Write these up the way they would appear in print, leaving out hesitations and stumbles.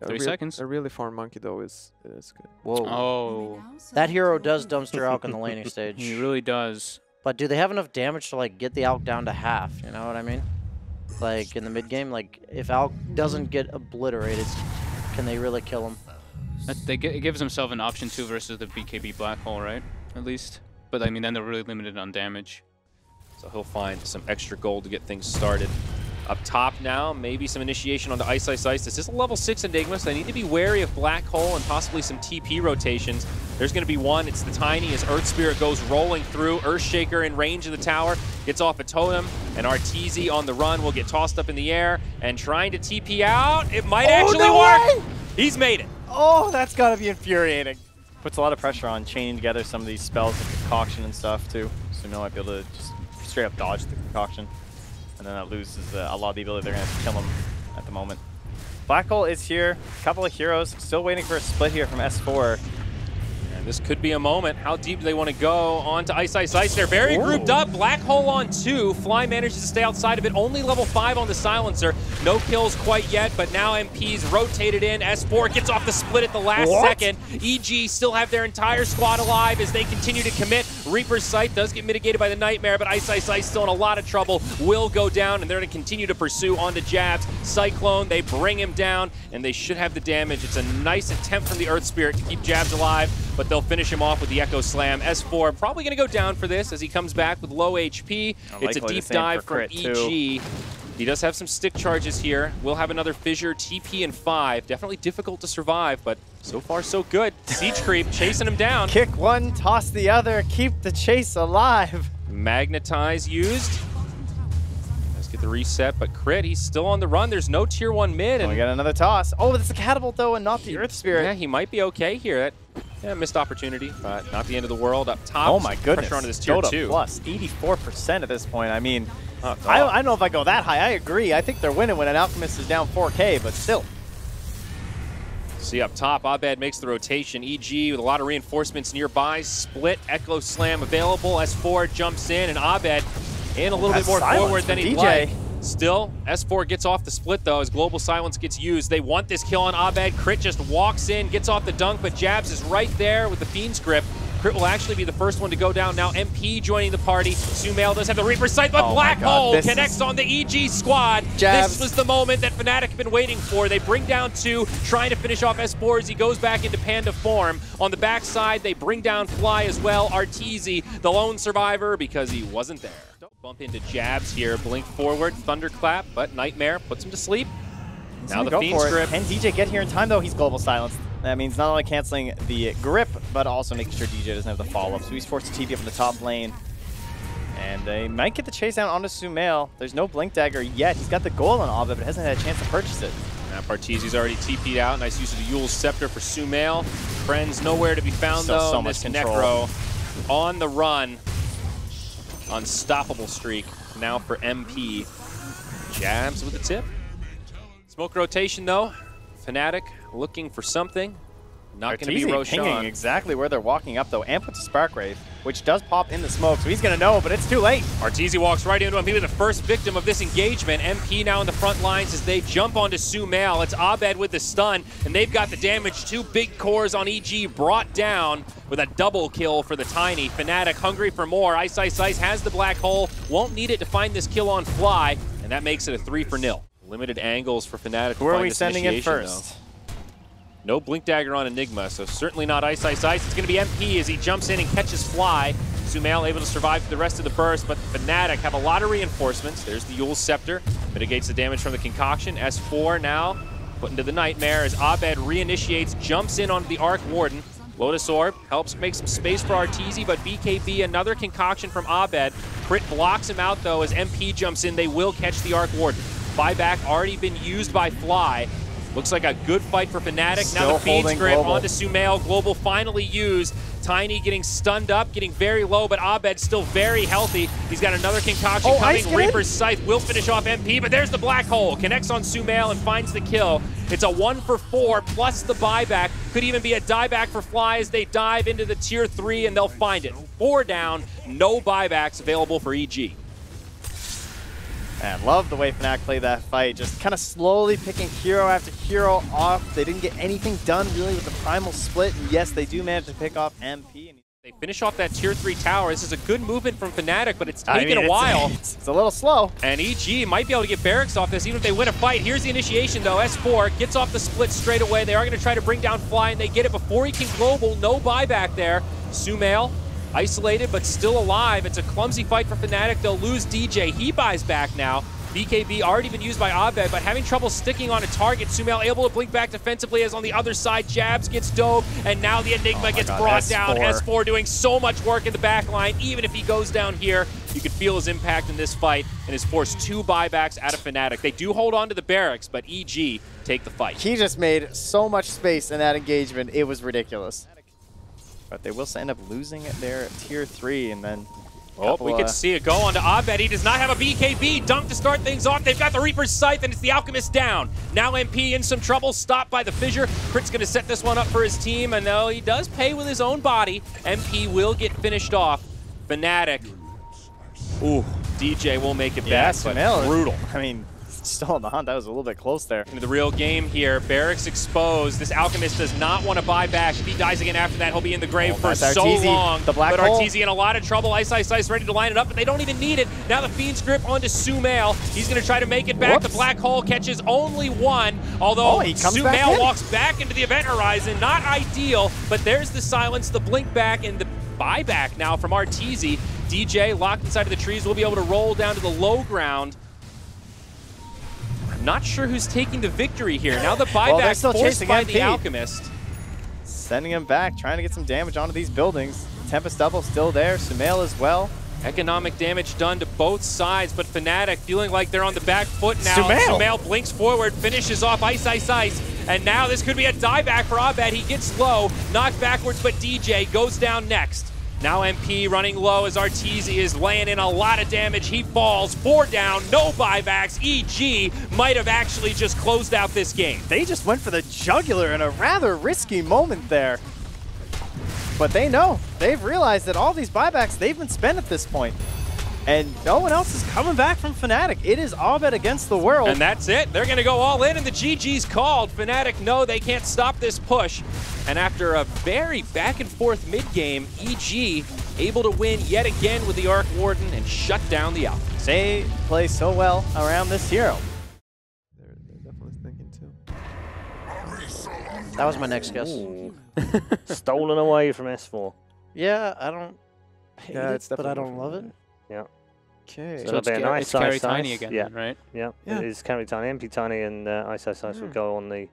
30 seconds. A really farm monkey though is good. Whoa. Oh. That hero does dumpster Alk on the laning stage. He really does. But do they have enough damage to like get the Alk down to half? You know what I mean? Like in the mid game, like if Alk doesn't get obliterated, can they really kill him? It gives himself an option 2 versus the BKB Black Hole, right? At least. But I mean, then they're really limited on damage. So he'll find some extra gold to get things started. Up top now, maybe some initiation onto Ice Ice Ice. This is a level 6 Enigma, so they need to be wary of Black Hole and possibly some TP rotations. There's going to be one. It's the Tiny as Earth Spirit goes rolling through. Earthshaker in range of the tower, gets off a totem, and Arteezy on the run will get tossed up in the air and trying to TP out. It might actually work. He's made it. Oh, that's got to be infuriating. Puts a lot of pressure on chaining together some of these spells and concoction and stuff too. So no might be able to just straight up dodge the concoction. And then that loses a lot of the ability. They're going to have to kill him at the moment. Black Hole is here. A couple of heroes still waiting for a split here from S4. And this could be a moment. How deep do they want to go onto Ice Ice Ice? They're very grouped up. Black Hole on 2. Fly manages to stay outside of it. Only level 5 on the Silencer. No kills quite yet, but now MP's rotated in. S4 gets off the split at the last second. EG still have their entire squad alive as they continue to commit. Reaper's Sight does get mitigated by the Nightmare, but Ice Ice Ice still in a lot of trouble. Will go down, and they're going to continue to pursue onto Jabs. Cyclone, they bring him down, and they should have the damage. It's a nice attempt from the Earth Spirit to keep Jabs alive, but they'll finish him off with the Echo Slam. S4 probably going to go down for this as he comes back with low HP. It's a deep dive from EG. He does have some stick charges here. We'll have another Fissure, TP, and 5. Definitely difficult to survive, but so far so good. Siege Creep chasing him down. Kick one, toss the other, keep the chase alive. Magnetize used. Let's get the reset, but Crit, he's still on the run. There's no tier 1 mid. And we got another toss. Oh, it's a catapult though, and not the Earth Spirit. Yeah, he might be okay here. Missed opportunity, but not the end of the world. Up top, oh my goodness. Pressure onto this tier Dota 2. Plus 84% at this point. I mean, I don't know if I go that high. I agree. I think they're winning when an Alchemist is down 4K, but still. See up top, Abed makes the rotation. EG with a lot of reinforcements nearby. Split, Echo Slam available. S4 jumps in, and Abed in a little bit more forward than he'd like. Still, S4 gets off the split though as Global Silence gets used. They want this kill on Abed. Crit just walks in, gets off the dunk, but Jabs is right there with the Fiend's Grip. Crit will actually be the first one to go down. Now MP joining the party. Sumail does have the Reaper Sight, but Black Hole connects on the EG squad. Jabs. This was the moment that FNATIC have been waiting for. They bring down 2, trying to finish off S4 as he goes back into Panda form. On the backside, they bring down Fly as well. Arteezy, the lone survivor, because he wasn't there. Bump into Jabs here, blink forward, Thunderclap, but Nightmare puts him to sleep. Now the Fiend's Grip. Can DJ get here in time though? He's Global Silenced. That means not only canceling the grip, but also making sure DJ doesn't have the follow-up. So he's forced to TP up in the top lane. And they might get the chase down onto Sumail. There's no Blink Dagger yet. He's got the gold on Abed, but hasn't had a chance to purchase it. Now Arteezy's already TP'd out. Nice use of the Yule's Scepter for Sumail. Friends nowhere to be found though. So much control. Necro on the run. Unstoppable streak now for MP. Jabs with the tip. Smoke rotation though. FNATIC looking for something. Not going to be Roshan. Pinging exactly where they're walking up though. And puts a Spark Wraith, which does pop in the smoke, so he's going to know, but it's too late. Arteezy walks right into him. He was the first victim of this engagement. MP now in the front lines as they jump onto Sumail. It's Abed with the stun, and they've got the damage. 2 big cores on EG brought down with a double kill for the Tiny. FNATIC hungry for more. Ice Ice Ice has the Black Hole. Won't need it to find this kill on Fly, and that makes it a 3-0. Limited angles for FNATIC. Who are we sending in first? Though. No Blink Dagger on Enigma, so certainly not Ice Ice Ice. It's going to be MP as he jumps in and catches Fly. Sumail able to survive the rest of the burst, but FNATIC have a lot of reinforcements. There's the Yule's Scepter, mitigates the damage from the concoction. S4 now put into the Nightmare as Abed reinitiates, jumps in onto the Arc Warden. Lotus Orb helps make some space for Arteezy, but BKB, another concoction from Abed. Crit blocks him out though as MP jumps in. They will catch the Arc Warden. Buyback already been used by Fly. Looks like a good fight for FNATIC. Now the Fiend's Grip onto Sumail. Global finally used. Tiny getting stunned up, getting very low, but Abed still very healthy. He's got another concoction coming. Reaper's Scythe will finish off MP, but there's the Black Hole. Connects on Sumail and finds the kill. It's a 1-for-4 plus the buyback. Could even be a dieback for Fly as they dive into the tier 3 and they'll find it. 4 down, no buybacks available for EG. And I love the way FNATIC played that fight, just kind of slowly picking hero after hero off. They didn't get anything done really with the primal split, and yes, they do manage to pick off MP. They finish off that tier 3 tower. This is a good movement from FNATIC, but it's taken a while. It's a little slow. And EG might be able to get barracks off this, even if they win a fight. Here's the initiation, though. S4 gets off the split straight away. They are going to try to bring down Fly, and they get it before he can global. No buyback there. Sumail, isolated, but still alive. It's a clumsy fight for FNATIC. They'll lose DJ. He buys back now. BKB already been used by Abed, but having trouble sticking on a target. Sumail able to blink back defensively as on the other side, Jabs gets dove, and now the Enigma gets brought down. S4 doing so much work in the back line. Even if he goes down here, you could feel his impact in this fight and has forced 2 buybacks out of FNATIC. They do hold on to the barracks, but EG take the fight. He just made so much space in that engagement. It was ridiculous. But they will end up losing it there at tier 3, and then we could see it go on to Abed. He does not have a BKB. Dunk to start things off. They've got the Reaper's Scythe, and it's the Alchemist down. Now MP in some trouble, stopped by the Fissure. Crit's going to set this one up for his team, and though he does pay with his own body, MP will get finished off. FNATIC. Ooh, DJ will make it back, but brutal. I mean, still on the hunt. That was a little bit close there. Into the real game here. Barracks exposed. This Alchemist does not want to buy back. If he dies again after that, he'll be in the grave for so long. The black but hole. Arteezy in a lot of trouble. Ice ready to line it up, but they don't even need it. Now the Fiend's Grip onto Sumail. He's going to try to make it back. The black hole catches only one, although Sumail walks back into the event horizon. Not ideal, but there's the silence, the blink back, and the buyback now from Arteezy. DJ locked inside of the trees will be able to roll down to the low ground. Not sure who's taking the victory here. Now the buyback forced by the Alchemist. Sending him back, trying to get some damage onto these buildings. Tempest Double still there, Sumail as well. Economic damage done to both sides, but FNATIC feeling like they're on the back foot now. Sumail blinks forward, finishes off Ice. And now this could be a dieback for Abed. He gets low, knocked backwards, but DJ goes down next. Now MP running low as Arteezy is laying in a lot of damage. He falls, 4 down, no buybacks. EG might have actually just closed out this game. They just went for the jugular in a rather risky moment there. But they know, they've realized that all these buybacks, they've been spent at this point. And no one else is coming back from FNATIC. It is Abed against the world. And that's it. They're going to go all in, and the GG's called. FNATIC know they can't stop this push. And after a very back-and-forth mid-game, EG able to win yet again with the Arc Warden and shut down the Alchemist. They play so well around this hero. They're definitely thinking too. That was my next guess. Stolen away from S4. Yeah, I don't hate it's it, but I definitely don't love it. Yeah. Okay. So it'll be a nice carry Tiny again, yeah. then, right? Yeah, Yeah. it is carry Tiny. MP Tiny and Ice will go on the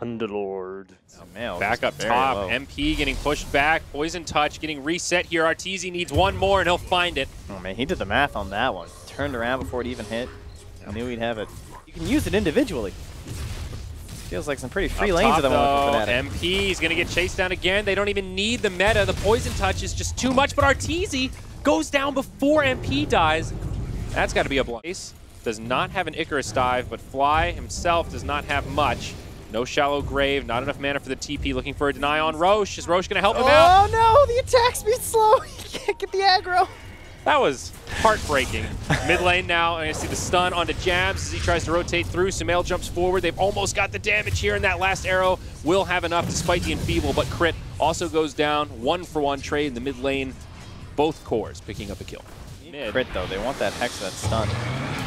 Underlord. Back up top, low. MP getting pushed back. Poison Touch getting reset here. Arteezy needs one more, and he'll find it. Oh man, he did the math on that one. Turned around before it even hit. I knew he'd have it. You can use it individually. Feels like some pretty free lanes at the moment for FNATIC. MP is going to get chased down again. They don't even need the meta. The Poison Touch is just too much, but Arteezy goes down before MP dies. That's got to be a block. Does not have an Icarus dive, but Fly himself does not have much. No shallow grave, not enough mana for the TP. Looking for a deny on Roche. Is Roche going to help him out? Oh no, the attack speed's slow. He can't get the aggro. That was heartbreaking. Mid lane now, and I see the stun onto Jabs as he tries to rotate through. Sumail jumps forward. They've almost got the damage here, and that last arrow will have enough despite the enfeeble, but Crit also goes down. 1-for-1 trade in the mid lane. Both cores picking up a kill. Crit though, they want that Hex, that stun.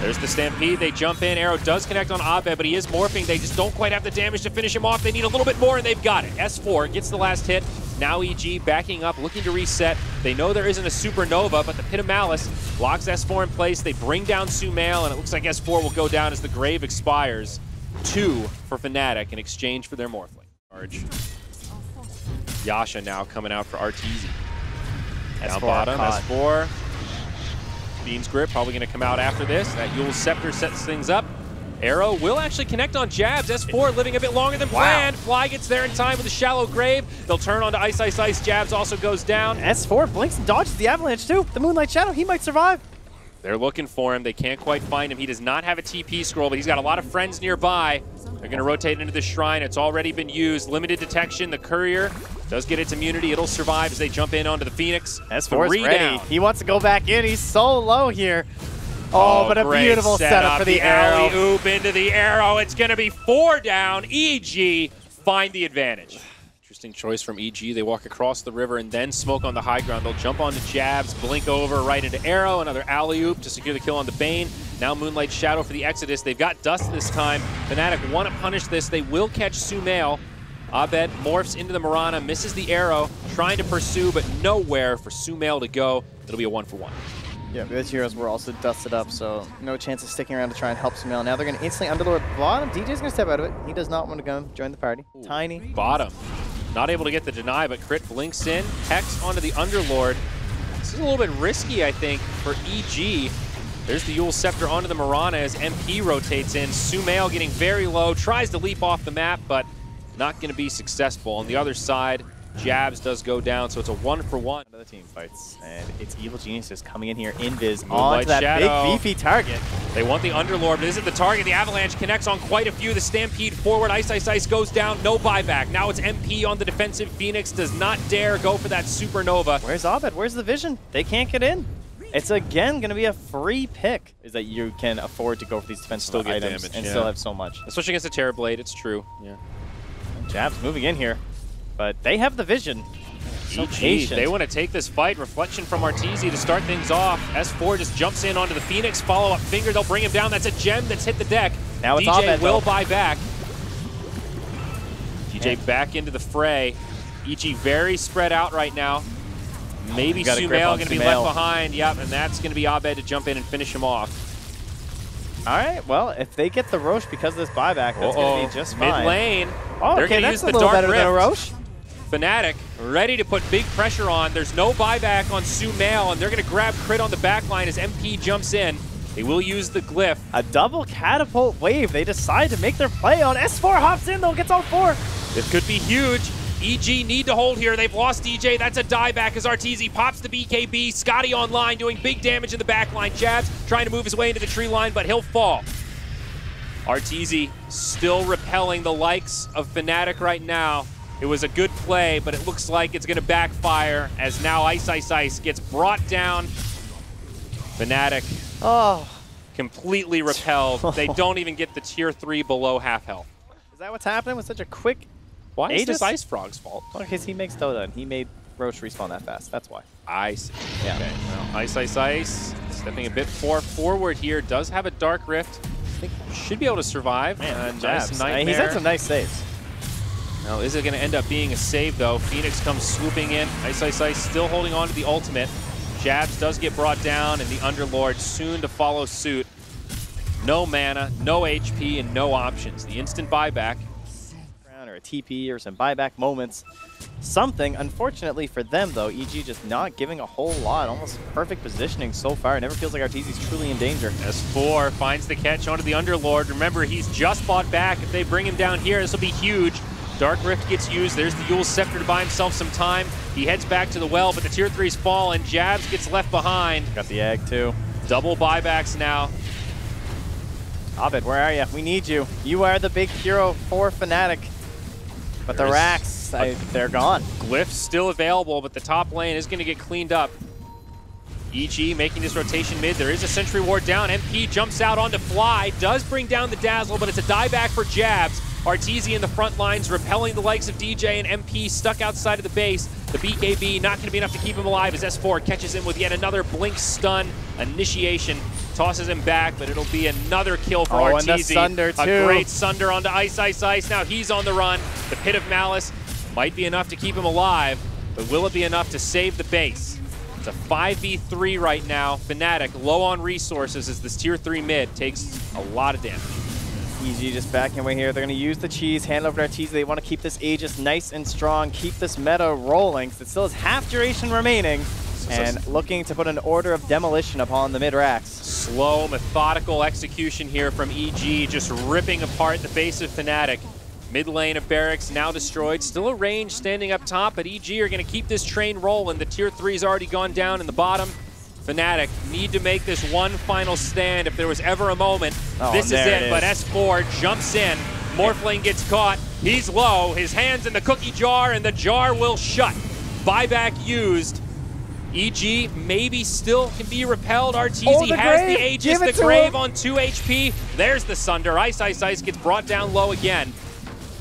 There's the Stampede. They jump in. Arrow does connect on Abed, but he is morphing. They just don't quite have the damage to finish him off. They need a little bit more, and they've got it. S4 gets the last hit. Now EG backing up, looking to reset. They know there isn't a Supernova, but the Pit of Malice locks S4 in place. They bring down Sumail, and it looks like S4 will go down as the Grave expires. 2 for FNATIC in exchange for their Morphling. Charge. Yasha now coming out for Arteezy. Down bottom, S4. Fiend's Grip probably going to come out after this. That Yule's Scepter sets things up. Arrow will actually connect on Jabs. S4 living a bit longer than planned. Fly gets there in time with a shallow grave. They'll turn on to Ice. Jabs also goes down. S4 blinks and dodges the avalanche too. The Moonlight Shadow, he might survive. They're looking for him. They can't quite find him. He does not have a TP scroll, but he's got a lot of friends nearby. They're going to rotate into the shrine. It's already been used. Limited detection. The Courier does get its immunity. It'll survive as they jump in onto the Phoenix. S4 is ready. He wants to go back in. He's so low here. Oh, but a great beautiful setup for the arrow. Alley-oop into the arrow. It's going to be 4 down. EG find the advantage. Interesting choice from EG. They walk across the river and then smoke on the high ground. They'll jump onto Jabs, blink over right into arrow, another alley-oop to secure the kill on the Bane. Now Moonlight Shadow for the Exodus. They've got Dust this time. FNATIC want to punish this. They will catch Sumail. Abed morphs into the Mirana, misses the arrow, trying to pursue, but nowhere for Sumail to go. It'll be a 1-for-1. Yeah, those heroes were also dusted up, so no chance of sticking around to try and help Sumail. Now they're going to instantly underlord the bottom. DJ's going to step out of it. He does not want to go join the party. Ooh. Tiny. Bottom. Not able to get the deny, but Crit blinks in. Hex onto the Underlord. This is a little bit risky, I think, for EG. There's the Yule Scepter onto the Mirana as MP rotates in. Sumail getting very low, tries to leap off the map, but not going to be successful. On the other side, Jabs does go down, so it's a 1-for-1. Another team fights, and it's Evil Geniuses coming in here, invis Moonlight onto that Shadow. big beefy target. They want the Underlord, but this is the target. The Avalanche connects on quite a few. The Stampede forward. Ice Ice Ice goes down. No buyback. Now it's MP on the defensive. Phoenix does not dare go for that Supernova. Where's Abed? Where's the vision? They can't get in. It's again going to be a free pick, is that you can afford to go for these defensive Still get items damage, and yeah. still have so much. Especially against a Terrorblade, it's true. Yeah. Jabs moving in here, but they have the vision. So EG, patient. they want to take this fight. Reflection from Arteezy to start things off. S4 just jumps in onto the Phoenix. Follow-up finger, they'll bring him down. That's a gem that's hit the deck. Now it's DJ Abed, will though. buy back. DJ back into the fray. EG very spread out right now. Maybe Got a grip Sumail on going to be Sumail. left behind. Yep, and that's going to be Abed to jump in and finish him off. All right, well, if they get the Roche because of this buyback, that's going to be just fine. Mid lane. Oh, They're okay, going to that's use a the little Dark better Rift. than a Roche. FNATIC ready to put big pressure on. There's no buyback on Sumail, and they're going to grab Crit on the back line as MP jumps in. They will use the Glyph. A double catapult wave. They decide to make their play on. S4 hops in, though, gets all 4. This could be huge. EG need to hold here. They've lost DJ. That's a dieback as Arteezy pops the BKB. Scotty online doing big damage in the back line. Jabs trying to move his way into the tree line, but he'll fall. Arteezy still repelling the likes of FNATIC right now. It was a good play, but it looks like it's going to backfire as now Ice Ice Ice gets brought down. FNATIC completely repelled. They don't even get the tier 3 below half health. Is that what's happening with such a quick... Why is this Aegis? Ice Frog's fault? Because he makes Dota, and he made Roche respawn that fast. That's why. I see. Yeah. Okay, well, Ice Ice Ice stepping a bit forward here. Does have a Dark Rift. I think should be able to survive. Man, Nice Jabs. nightmare. He's had some nice saves. Now, is it going to end up being a save, though? Phoenix comes swooping in. Ice Ice Ice still holding on to the ultimate. Jabs does get brought down, and the Underlord soon to follow suit. No mana, no HP, and no options. The instant buyback. Or a TP or some buyback moments. Something, unfortunately for them, though, EG just not giving a whole lot. Almost perfect positioning so far. It never feels like Arteezy's truly in danger. S4 finds the catch onto the Underlord. Remember, he's just bought back. If they bring him down here, this will be huge. Dark Rift gets used. There's the Yule Scepter to buy himself some time. He heads back to the well, but the tier 3's fall, and Jabs gets left behind. Got the egg, too. Double buybacks now. Abed, where are you? We need you. You are the big hero for FNATIC. But the racks, they're gone. Glyph's still available, but the top lane is going to get cleaned up. EG making this rotation mid. There is a Sentry Ward down. MP jumps out onto Fly. Does bring down the Dazzle, but it's a dieback for Jabs. Arteezy in the front lines, repelling the likes of DJ and MP stuck outside of the base. The BKB not going to be enough to keep him alive as S4 catches him with yet another Blink stun. Initiation tosses him back, but it'll be another kill for Arteezy. And the Sunder, too. A great Sunder onto Ice Ice Ice. Now he's on the run. The Pit of Malice might be enough to keep him alive, but will it be enough to save the base? It's a 5v3 right now. FNATIC low on resources as this tier 3 mid takes a lot of damage. EG just backing away here. They're going to use the cheese, hand over to Arteezy. They want to keep this Aegis nice and strong, keep this meta rolling. So it still has half duration remaining, and looking to put an order of demolition upon the mid-racks. Slow, methodical execution here from EG, just ripping apart the base of FNATIC. Mid lane of Barracks now destroyed. Still a range standing up top, but EG are going to keep this train rolling. The tier 3's already gone down in the bottom. FNATIC need to make this one final stand. If there was ever a moment, this is it. But S4 jumps in. Morphling gets caught. He's low. His hand's in the cookie jar, and the jar will shut. Buyback used. EG maybe still can be repelled. RTZ Oh, the has grave. the Aegis, Give the it to Grave him. on 2 HP. There's the Sunder. Ice gets brought down low again.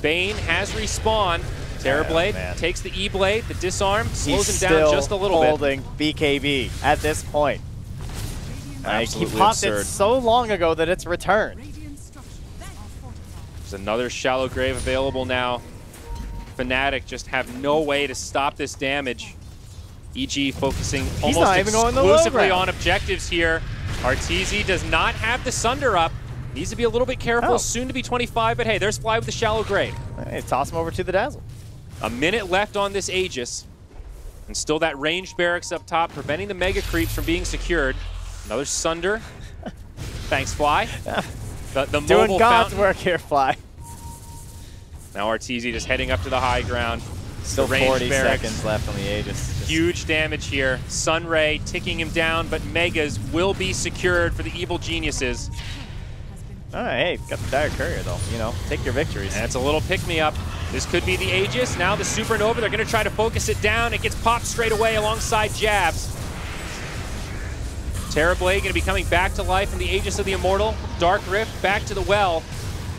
Bane has respawned. Terrorblade man. takes the E-Blade, the disarm, slows He's him down still just a little bit. holding BKB at this point. Like, he Absolutely popped absurd. it so long ago that it's returned. There's another shallow grave available now. FNATIC just have no way to stop this damage. EG focusing almost not even going the low exclusively ground. on objectives here. RTZ does not have the Sunder up. Needs to be a little bit careful. Oh. Soon to be 25, but hey, there's Fly with the shallow grave. Hey, toss him over to the Dazzle. A minute left on this Aegis. And still that ranged barracks up top, preventing the mega creeps from being secured. Another Sunder. Thanks, Fly. The Doing mobile God's fountain. work here, Fly. Now RTZ just heading up to the high ground. Still The ranged 40 barracks. seconds left on the Aegis. Just Huge damage here. Sunray ticking him down, but Megas will be secured for the evil geniuses. Oh, hey, got the Dire Courier, though. You know, take your victories. And it's a little pick-me-up. This could be the Aegis. Now the Supernova, they're going to try to focus it down. It gets popped straight away alongside Jabs. Terrorblade going to be coming back to life in the Aegis of the Immortal. Dark Rift back to the well.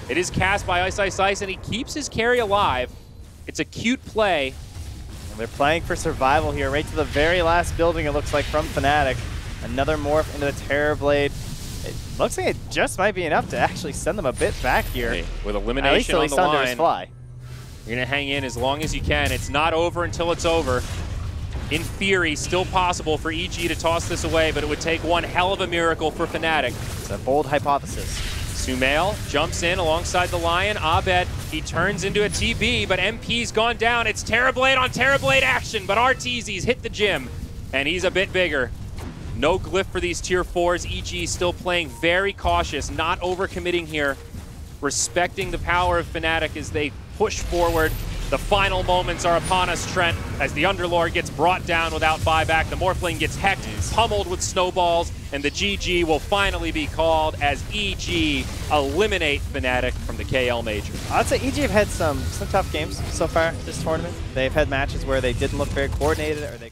It is cast by Ice, and he keeps his carry alive. It's a cute play. And they're playing for survival here, right to the very last building, it looks like, from FNATIC. Another morph into the Terrorblade. It looks like it just might be enough to actually send them a bit back here. Hey, with At least elimination on the Thunder's line, Fly. you're going to hang in as long as you can. It's not over until it's over. In theory, still possible for EG to toss this away, but it would take one hell of a miracle for FNATIC. It's a bold hypothesis. Sumail jumps in alongside the Lion. Abed, he turns into a TB, but MP's gone down. It's Terrorblade on Terrorblade action, but RTZ's hit the gym, and he's a bit bigger. No glyph for these tier 4s. EG still playing very cautious, not overcommitting here, respecting the power of FNATIC as they push forward. The final moments are upon us, Trent, as the Underlord gets brought down without buyback. The Morphling gets hecked, pummeled with snowballs, and the GG will finally be called as EG eliminate FNATIC from the KLMajor. I'd say EG have had some tough games so far this tournament. They've had matches where they didn't look very coordinated, or they